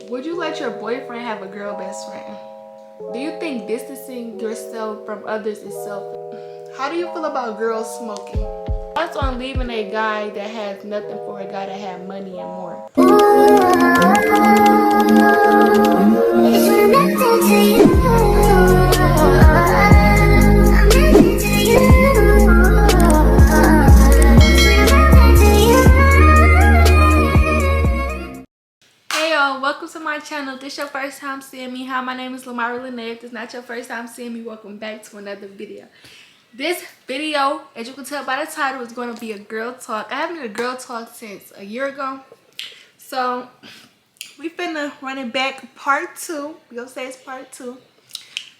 Would you let your boyfriend have a girl best friend? Do you think distancing yourself from others is selfish? How do you feel about girls smoking? Thoughts on leaving a guy that has nothing for a guy that has money and more? Hey y'all, welcome to my channel. If this your first time seeing me, hi, my name is Lamara Lene. If this not your first time seeing me, welcome back to another video. This video, as you can tell by the title, is going to be a girl talk. I haven't done a girl talk since a year ago. So, we finna run it back part 2. We gonna say it's part 2.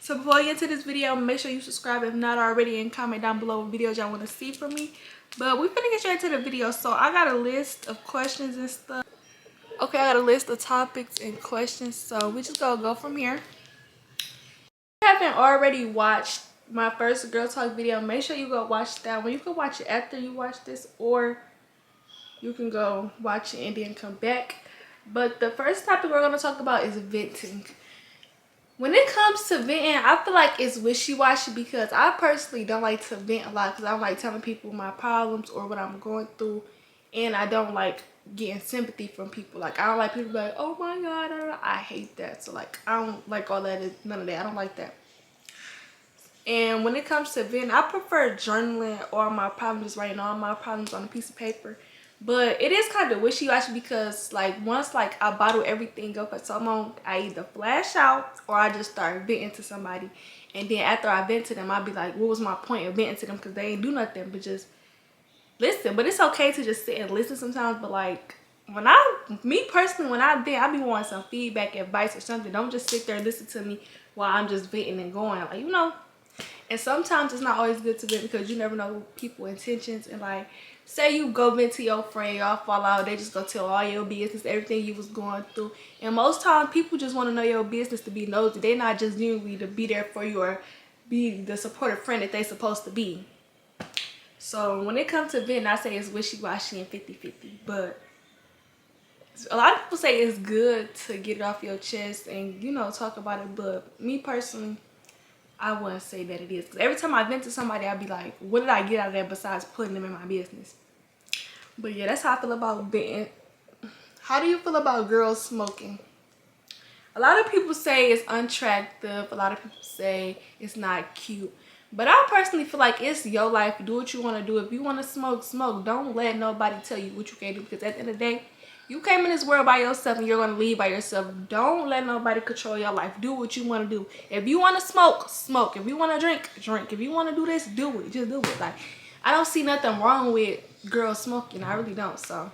So before we get into this video, make sure you subscribe if not already and comment down below what videos y'all want to see from me. But we finna get straight into the video. So I got a list of questions and stuff. Okay, I got a list of topics and questions, so we just gonna go from here. If you haven't already watched my first girl talk video, make sure you go watch that one. You can watch it after you watch this, or you can go watch it and then come back. But the first topic we're gonna talk about is venting. When it comes to venting, I feel like it's wishy-washy because I personally don't like to vent a lot because I don't like telling people my problems or what I'm going through, and I don't like getting sympathy from people. Like, I don't like people like, oh my god, I hate that. So like, I don't like all that, none of that. I don't like that. And when it comes to venting, I prefer journaling all my problems, just writing all my problems on a piece of paper. But it is kind of wishy-washy because like once like I bottle everything up for so long, I either flash out or I just start venting to somebody. And then after I vent to them, I'll be like, what was my point of venting to them? Because they ain't do nothing but just listen. But it's okay to just sit and listen sometimes. But like me personally, when I vent, I be wanting some feedback, advice or something. Don't just sit there and listen to me while I'm just venting and going. Like, you know. And sometimes it's not always good to vent because you never know people's intentions. And like, say you go vent to your friend, y'all fall out, they just go tell all your business, everything you was going through. And most times people just want to know your business to be nosy. They're not just genuinely to be there for you or be the supportive friend that they supposed to be. So when it comes to venting, I say it's wishy-washy and 50-50. But a lot of people say it's good to get it off your chest and, you know, talk about it. But me personally, I wouldn't say that it is. Because every time I vent to somebody, I'd be like, what did I get out of that besides putting them in my business? But yeah, that's how I feel about venting. How do you feel about girls smoking? A lot of people say it's unattractive. A lot of people say it's not cute. But I personally feel like it's your life. Do what you want to do. If you want to smoke, smoke. Don't let nobody tell you what you can't do. Because at the end of the day, you came in this world by yourself and you're going to leave by yourself. Don't let nobody control your life. Do what you want to do. If you want to smoke, smoke. If you want to drink, drink. If you want to do this, do it. Just do it. Like, I don't see nothing wrong with girls smoking. I really don't. So,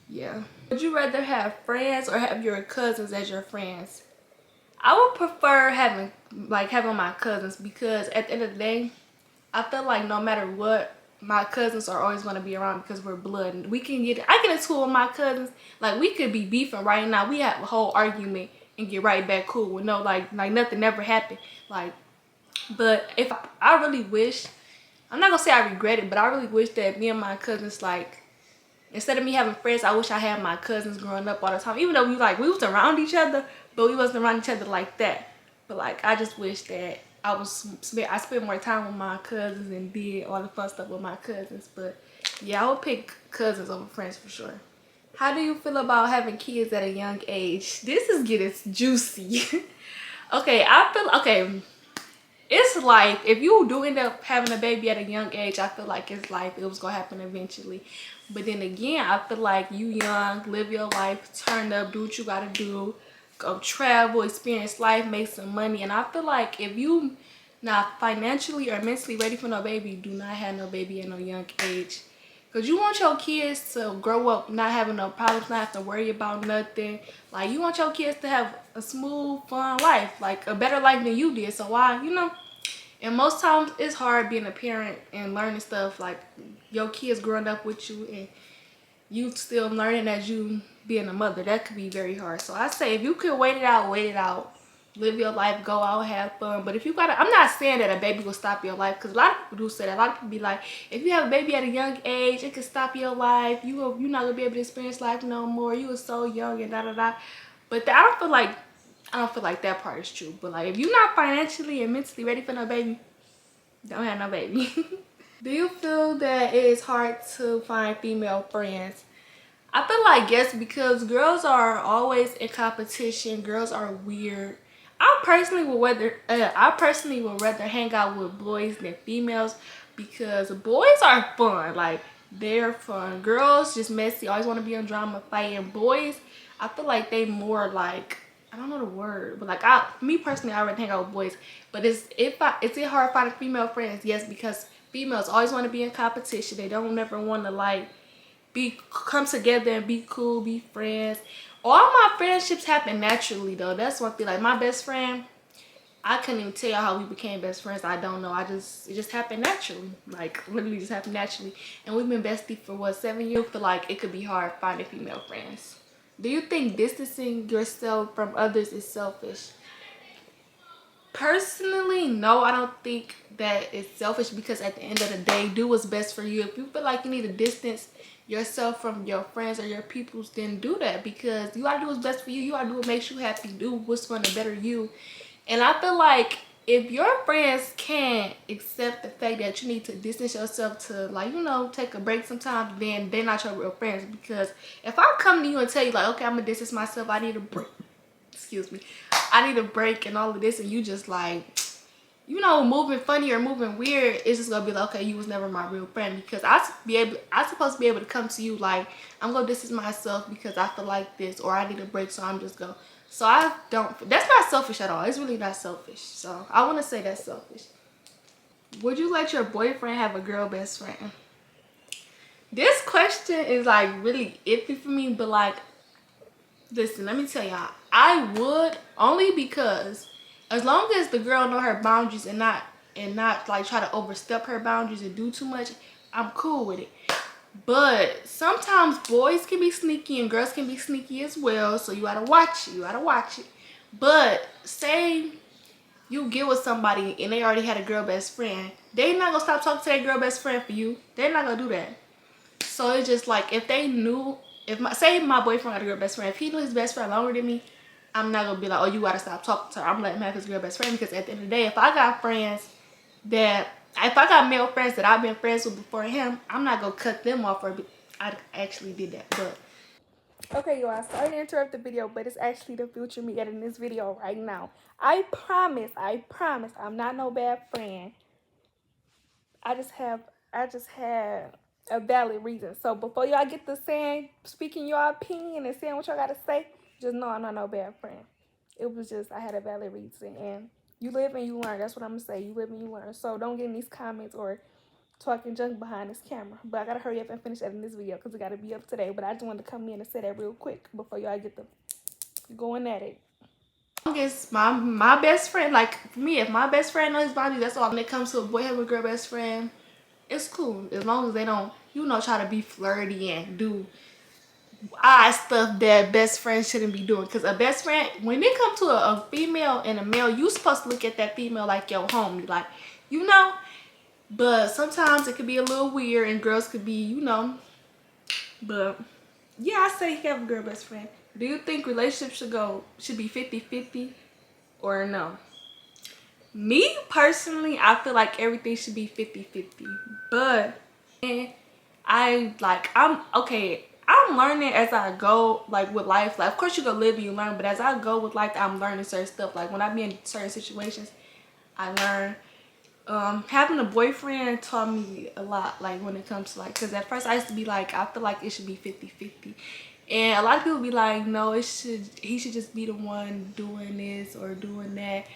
yeah. Would you rather have friends or have your cousins as your friends? I would prefer having my cousins because at the end of the day, I feel like no matter what, my cousins are always going to be around because we're blood. And I get into it with my cousins. Like, we could be beefing right now. We have a whole argument and get right back cool with no, like nothing ever happened. Like, but if I really wish, I'm not going to say I regret it, but I really wish that me and my cousins, like, instead of me having friends, I wish I had my cousins growing up all the time. Even though we was around each other, but we wasn't around each other like that. But like, I just wish that I spent more time with my cousins and did all the fun stuff with my cousins. But yeah, I would pick cousins over friends for sure. How do you feel about having kids at a young age? This is getting juicy. Okay, it's like if you do end up having a baby at a young age, I feel like it's life. It was gonna happen eventually. But then again, I feel like you young, live your life, turn up, do what you gotta do, go travel, experience life, make some money. And I feel like if you not financially or mentally ready for no baby, do not have no baby at no young age. Because you want your kids to grow up not having no problems, not have to worry about nothing. Like, you want your kids to have a smooth, fun life, like a better life than you did. So why, you know? And most times it's hard being a parent and learning stuff, like your kids growing up with you and you still learning as you being a mother. That could be very hard. So I say if you could wait it out, live your life, go out, have fun. But if you gotta, I'm not saying that a baby will stop your life, because a lot of people do say that. A lot of people be like, if you have a baby at a young age, it could stop your life. You're not gonna be able to experience life no more. You were so young and da da da. But I don't feel like that part is true. But like if you're not financially and mentally ready for no baby, don't have no baby. Do you feel that it is hard to find female friends? I feel like yes, because girls are always in competition. Girls are weird. I personally would rather hang out with boys than females because boys are fun. Like they're fun. Girls just messy. Always want to be in drama, fighting. Boys, I feel like they more like, I don't know the word, but like me personally, I would hang out with boys. But is it hard finding female friends? Yes, because females always want to be in competition. They don't never want to like come together and be cool, be friends. All my friendships happen naturally though. That's one thing. Like my best friend, I couldn't even tell y'all how we became best friends. I don't know. It just happened naturally. Like literally just happened naturally. And we've been besties for what, 7 years? I feel like it could be hard finding female friends. Do you think distancing yourself from others is selfish? Personally, no, I don't think that it's selfish because at the end of the day, do what's best for you. If you feel like you need to distance yourself from your friends or your peoples, then do that because you gotta do what's best for you. You gotta do what makes you happy. Do what's gonna better you. And I feel like if your friends can't accept the fact that you need to distance yourself to, like, you know, take a break sometimes, then they're not your real friends. Because if I come to you and tell you like, okay, I'm gonna distance myself, I need a break, excuse me, I need a break and all of this, and you just like, you know, moving funny or moving weird, it's just gonna be like, okay, you was never my real friend. Because I supposed to be able to come to you like, I'm gonna distance myself because I feel like this, or I need a break, so I'm just go. So I don't, that's not selfish at all. It's really not selfish. So I want to say that's selfish. Would you let your boyfriend have a girl best friend? This question is like really iffy for me, but like, listen, let me tell y'all, I would, only because as long as the girl know her boundaries and not like try to overstep her boundaries and do too much, I'm cool with it. But sometimes boys can be sneaky and girls can be sneaky as well, so you gotta watch it. You gotta watch it. But say you get with somebody and they already had a girl best friend, they not gonna stop talking to their girl best friend for you. They're not gonna do that. So it's just like, if they knew, say my boyfriend had a girl best friend, if he knew his best friend longer than me, I'm not gonna be like, oh, you gotta stop talking to her. I'm letting him have his girl best friend, because at the end of the day, if I got male friends that I've been friends with before him, I'm not gonna cut them off. Or I actually did that, but okay, you all, sorry to interrupt the video, but it's actually the future me editing this video right now. I promise, I'm not no bad friend. I just had a valid reason. So before y'all get to saying, speaking your opinion and saying what y'all gotta say, just know I'm not no bad friend. It was just, I had a valid reason, and you live and you learn. That's what I'm gonna say. You live and you learn. So don't get in these comments or talking junk behind this camera. But I gotta hurry up and finish editing this video because it gotta be up today. But I just wanted to come in and say that real quick before y'all get the going at it. I guess my best friend, like for me, if my best friend knows his boundaries, that's all. When it comes to a boy having a girl best friend, it's cool as long as they don't, you know, try to be flirty and do odd stuff that best friends shouldn't be doing. Because a best friend, when it comes to a female and a male, you supposed to look at that female like your homie, like, you know. But sometimes it could be a little weird, and girls could be, you know. But yeah, I say you have a girl best friend. Do you think relationships should be 50-50 or no? Me personally, I feel like everything should be 50-50. But I'm learning as I go, like with life. Like, of course you go live and you learn, but as I go with life, I'm learning certain stuff. Like when I be in certain situations, I learn. Having a boyfriend taught me a lot, like when it comes to like, because at first I used to be like, I feel like it should be 50-50, and a lot of people be like, no, he should just be the one doing this or doing that.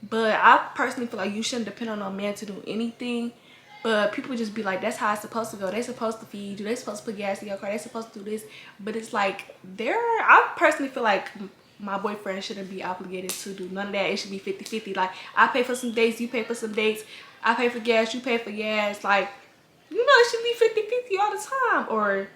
But I personally feel like you shouldn't depend on a man to do anything. But people just be like, that's how it's supposed to go. They supposed to feed you. They supposed to put gas in your car. They supposed to do this. But it's like, I personally feel like my boyfriend shouldn't be obligated to do none of that. It should be 50-50. Like, I pay for some dates, you pay for some dates. I pay for gas, you pay for gas. Like, you know, it should be 50-50 all the time. Or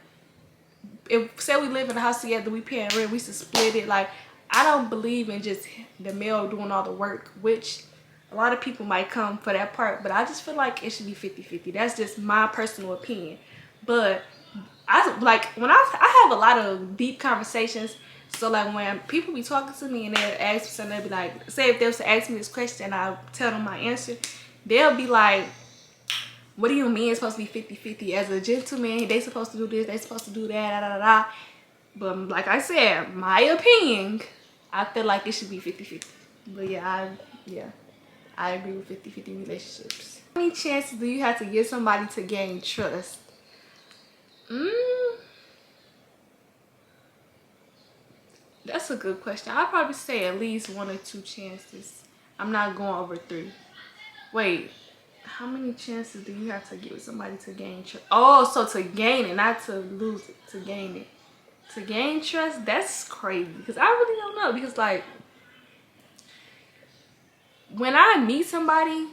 if, say we live in a house together, we paying rent, we should split it. Like, I don't believe in just the male doing all the work, which a lot of people might come for that part, but I just feel like it should be 50-50. That's just my personal opinion. But I like, when I have a lot of deep conversations So like when people be talking to me and they ask me something, they be like, say if they was to ask me this question, I'll tell them my answer. They'll be like, what do you mean it's supposed to be 50-50? As a gentleman, they supposed to do this, they supposed to do that, da da da. But like I said, my opinion, I feel like it should be 50-50. But yeah, I agree with 50-50 relationships. How many chances do you have to give somebody to gain trust? That's a good question. I'd probably say at least 1 or 2 chances. I'm not going over 3. Wait, how many chances do you have to give somebody to gain trust? Oh, so to gain it, not to lose it, to gain it. To gain trust, that's crazy. Because I really don't know. Because like, when I meet somebody,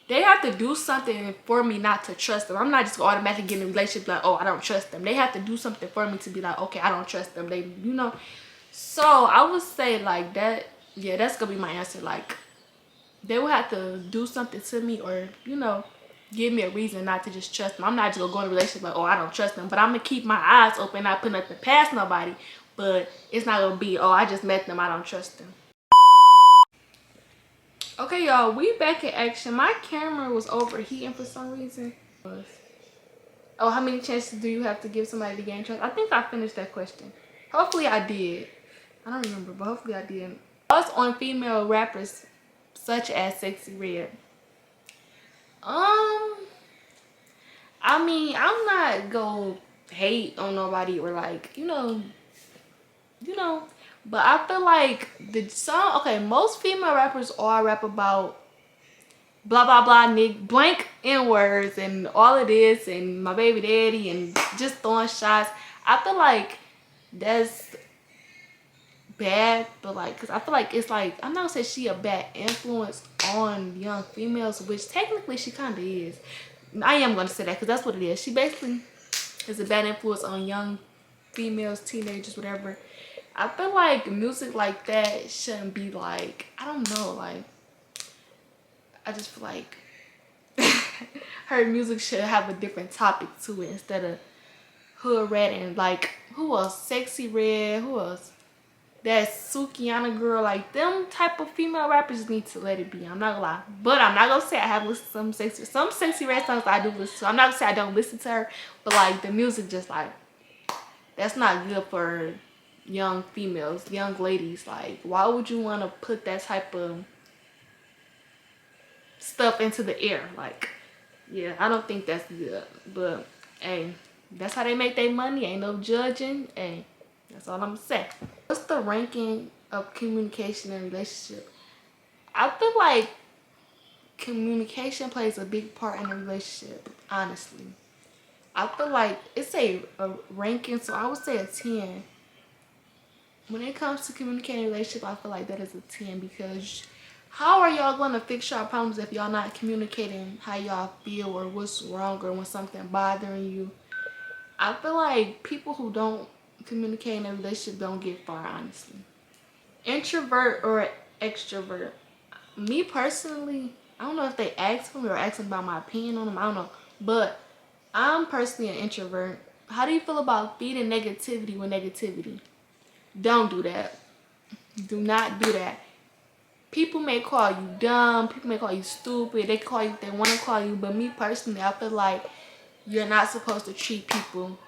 they have to do something for me not to trust them. I'm not just automatically getting in a relationship like, oh, I don't trust them. They have to do something for me to be like, okay, I don't trust them. They, you know. So I would say like that. Yeah, that's gonna be my answer. Like, they will have to do something to me, or you know, give me a reason not to just trust them. I'm not just gonna go in a relationship like, oh, I don't trust them. But I'm gonna keep my eyes open, not put nothing past nobody. But it's not gonna be, oh, I just met them, I don't trust them. Okay, y'all, we back in action. My camera was overheating for some reason. Oh, how many chances do you have to give somebody to gain trust? I think I finished that question. Hopefully I did. I don't remember, but hopefully I did. Thoughts on female rappers such as Sexy Red? I mean, I'm not gonna hate on nobody or like, you know, but I feel like the song, okay, most female rappers all rap about blah blah blah, Nick blank N words and all of this and my baby daddy and just throwing shots. I feel like that's bad, but like, because I feel like it's like, I'm not gonna say she a bad influence on young females, which technically she kind of is. I am gonna say that because that's what it is. She basically is a bad influence on young females, teenagers, whatever. I feel like music like that shouldn't be like, I don't know, like, I just feel like her music should have a different topic to it instead of Hood Red and like, who else? Sexy Red, who else? That Sukiana girl, like them type of female rappers need to let it be. I'm not gonna lie. But I'm not gonna say I have listened to some Sexy Red songs I do listen to. I'm not gonna say I don't listen to her, but like the music just like, that's not good for young females, young ladies. Like, why would you want to put that type of stuff into the air? Like, yeah, I don't think that's good. But hey, that's how they make their money. Ain't no judging. Hey, that's all I'm gonna say. What's the ranking of communication in a relationship? I feel like communication plays a big part in a relationship, honestly. I feel like it's a ranking, so I would say a 10. When it comes to communicating in a relationship, I feel like that is a 10, because how are y'all going to fix y'all problems if y'all not communicating how y'all feel or what's wrong or when something bothering you? I feel like people who don't communicate in a relationship don't get far, honestly. Introvert or extrovert? Me personally, I don't know if they asked for me or asked about my opinion on them. I don't know. But I'm personally an introvert. How do you feel about feeding negativity with negativity? Don't do that. Do not do that. People may call you dumb. People may call you stupid. They call you if they want to call you. But me personally, I feel like you're not supposed to treat people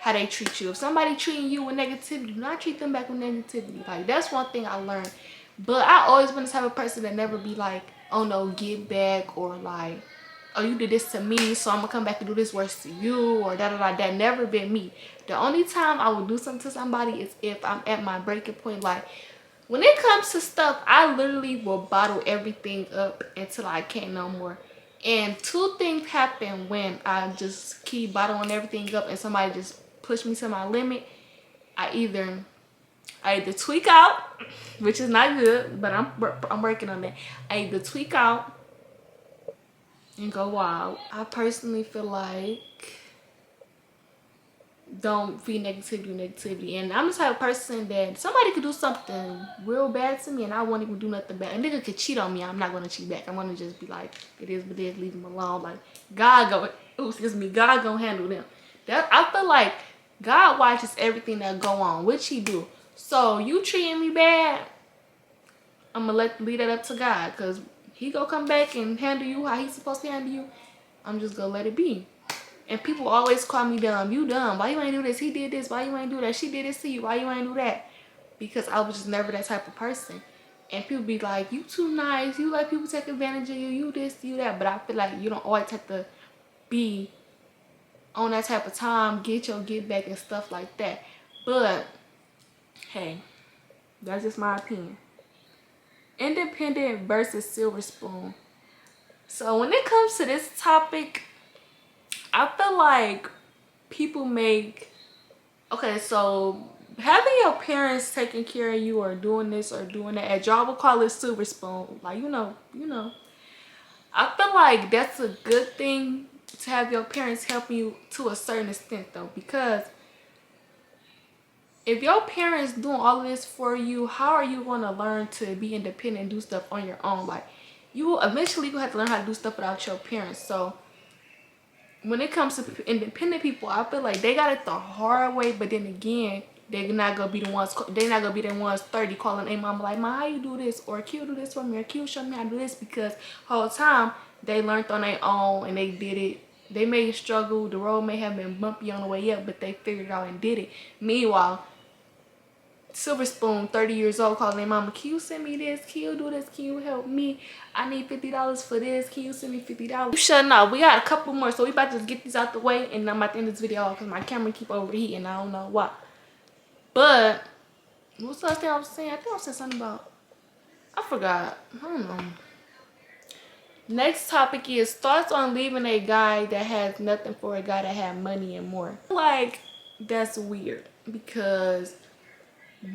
how they treat you. If somebody treating you with negativity, do not treat them back with negativity. Like, that's one thing I learned. But I always been the type of person that never be like, oh no, get back, or like, oh, you did this to me, so I'm gonna come back and do this worse to you, or da da da. That never been me. The only time I would do something to somebody is if I'm at my breaking point. Like, when it comes to stuff, I literally will bottle everything up until I can't no more. And 2 things happen when I just keep bottling everything up and somebody just push me to my limit. I either tweak out, which is not good, but I'm working on that. I either tweak out and go wild. I personally feel like don't feed negativity. And I'm the type of person that somebody could do something real bad to me and I won't even do nothing bad. A nigga could cheat on me, I'm not gonna cheat back. I'm gonna just be like, it is what it is, leave them alone. Like, God gonna handle them. That, I feel like God watches everything that go on, which he do. So you treating me bad, I'm gonna leave that up to God, because he gonna come back and handle you how he's supposed to handle you. I'm just gonna let it be. And people always call me dumb. You dumb. Why you ain't do this? He did this. Why you ain't do that? She did this to you. Why you ain't do that? Because I was just never that type of person. And people be like, you too nice. You let people take advantage of you. You this, you that. But I feel like you don't always have to be on that type of time, get your get back and stuff like that. But hey, that's just my opinion. Independent versus silver spoon. So when it comes to this topic, I feel like people make, okay, so having your parents taking care of you or doing this or doing that, as y'all will call it silver spoon, like you know, I feel like that's a good thing to have your parents help you to a certain extent though, because if your parents doing all of this for you, how are you going to learn to be independent and do stuff on your own? Like, you eventually gonna have to learn how to do stuff without your parents. So when it comes to independent people, I feel like they got it the hard way, but then again, they're not gonna be the ones 30 calling their mama like, "Ma, how you do this?" or "Q, do this for me," or "Q, show me how to do this," because whole time they learned on their own and they did it. They may struggle, the road may have been bumpy on the way up, but they figured it out and did it. Meanwhile, silver spoon, 30 years old, calling their mama, "Can you send me this? Can you do this? Can you help me? I need $50 for this. Can you send me $50? You shutting up. We got a couple more, so we about to just get these out the way, and I'm about to end this video because my camera keep overheating. I don't know why. But what's the last thing I was saying? I think I said something about, I forgot. I don't know. Next topic is thoughts on leaving a guy that has nothing for a guy that had money and more. Like, that's weird, because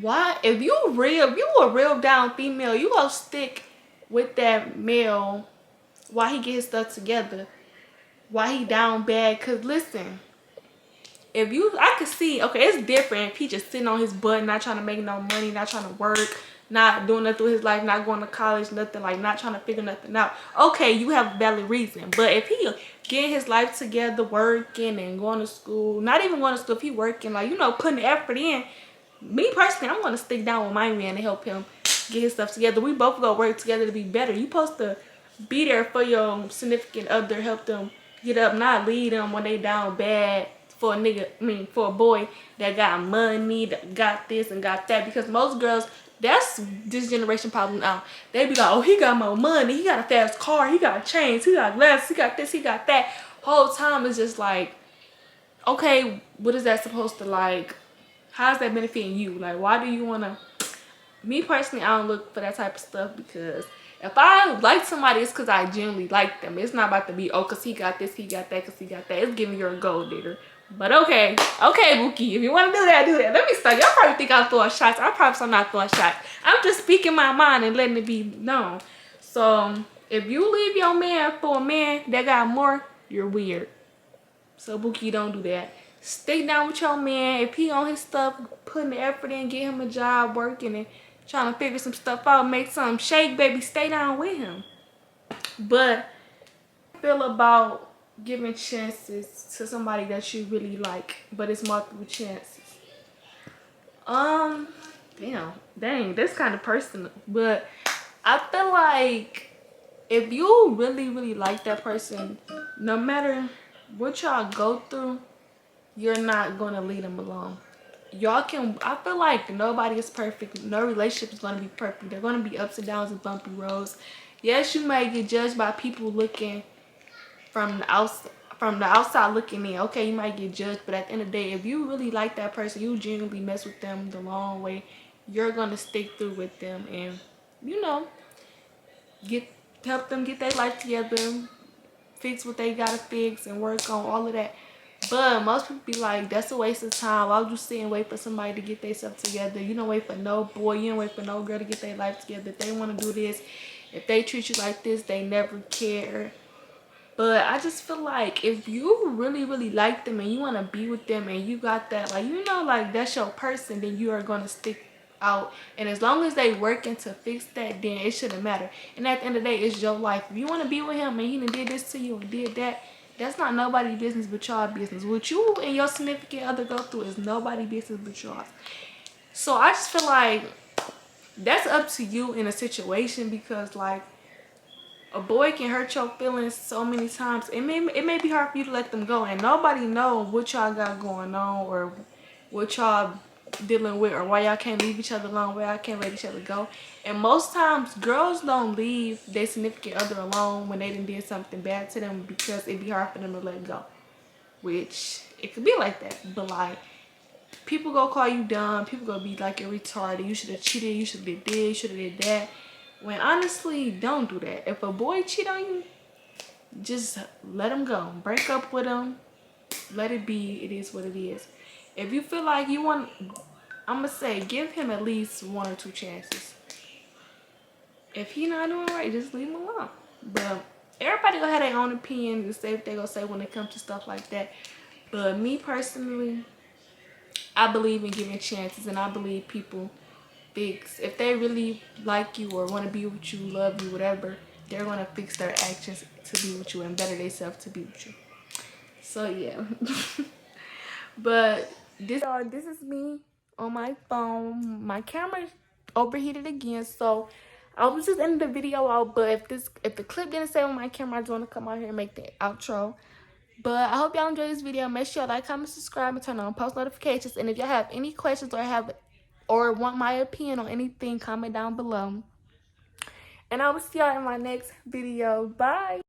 why, if you a real down female, you gonna stick with that male while he get his stuff together, while he down bad. Cause listen, if you, I could see, okay, it's different if he just sitting on his butt, not trying to make no money, not trying to work, not doing nothing with his life, not going to college, nothing, like not trying to figure nothing out. Okay, you have a valid reason. But if he getting his life together, working and going to school, not even going to school, if he working, like, you know, putting the effort in, me personally, I'm going to stick down with my man and help him get his stuff together. We both go work together to be better. You supposed to be there for your significant other, help them get up, not lead them when they down bad for a nigga, for a boy that got money, that got this and got that. Because most girls, that's this generation problem now. They be like, oh, he got more money, he got a fast car, he got chains, he got glasses, he got this, he got that. Whole time is just like, okay, what is that supposed to, like, how's that benefiting you? Like, why do you want to? Me personally, I don't look for that type of stuff, because if I like somebody, it's because I genuinely like them. It's not about to be, oh, because he got this, he got that, because he got that. It's giving you a gold digger. But okay, Bookie, if you want to do that, do that. Let me start. Y'all probably think I'm throwing shots. I promise I'm not throwing shots. I'm just speaking my mind and letting it be known. So if you leave your man for a man that got more, you're weird. So Bookie, don't do that. Stay down with your man. If he on his stuff, putting the effort in, get him a job, working and trying to figure some stuff out, make something shake, baby, stay down with him. But I feel about giving chances to somebody that you really like, but it's multiple chances. Dang, that's kind of personal. But I feel like if you really like that person, no matter what y'all go through, you're not gonna leave them alone. Y'all can, I feel like nobody is perfect. No relationship is gonna be perfect. There are gonna be ups and downs and bumpy roads. Yes, you may get judged by people looking from the outside looking in. Okay, you might get judged, but at the end of the day, if you really like that person, you genuinely mess with them the long way, you're gonna stick through with them and, you know, help them get their life together, fix what they gotta fix and work on all of that. But most people be like, that's a waste of time. Why would you sit and wait for somebody to get themselves together? You don't wait for no boy, you don't wait for no girl to get their life together. If they want to do this, if they treat you like this, they never care. But I just feel like if you really like them and you want to be with them and you got that, like, you know, like that's your person, then you are going to stick out. And as long as they working to fix that, then it shouldn't matter. And at the end of the day, it's your life. If you want to be with him and he done did this to you and did that, That's not nobody's business but y'all business. What you and your significant other go through is nobody's business but y'all. So I just feel like that's up to you in a situation, because like a boy can hurt your feelings so many times. It may be hard for you to let them go, and nobody know what y'all got going on or what y'all dealing with, or why y'all can't leave each other alone, why y'all can't let each other go. And most times girls don't leave their significant other alone when they done did something bad to them, because it be hard for them to let go. Which it could be like that, but like people go call you dumb, people gonna be like you're retarded, you should have cheated, you should have did this, you should have did that. When honestly, don't do that. If a boy cheat on you, just let him go. Break up with him. Let it be. It is what it is. If you feel like you want, I'm gonna say give him at least 1 or 2 chances. If he not doing right, just leave him alone. But everybody gonna have their own opinion to say what they gonna say when it comes to stuff like that. But me personally, I believe in giving chances, and I believe people fix, if they really like you or want to be with you, love you, whatever, they're gonna fix their actions to be with you and better themselves to be with you. So yeah. But this is me on my phone. My camera overheated again, so I was just ending the video out. But if the clip didn't save on my camera, I just want to come out here and make the outro. But I hope y'all enjoyed this video. Make sure you like, comment, subscribe, and turn on post notifications. And if y'all have any questions or want my opinion on anything, comment down below. And I will see y'all in my next video. Bye.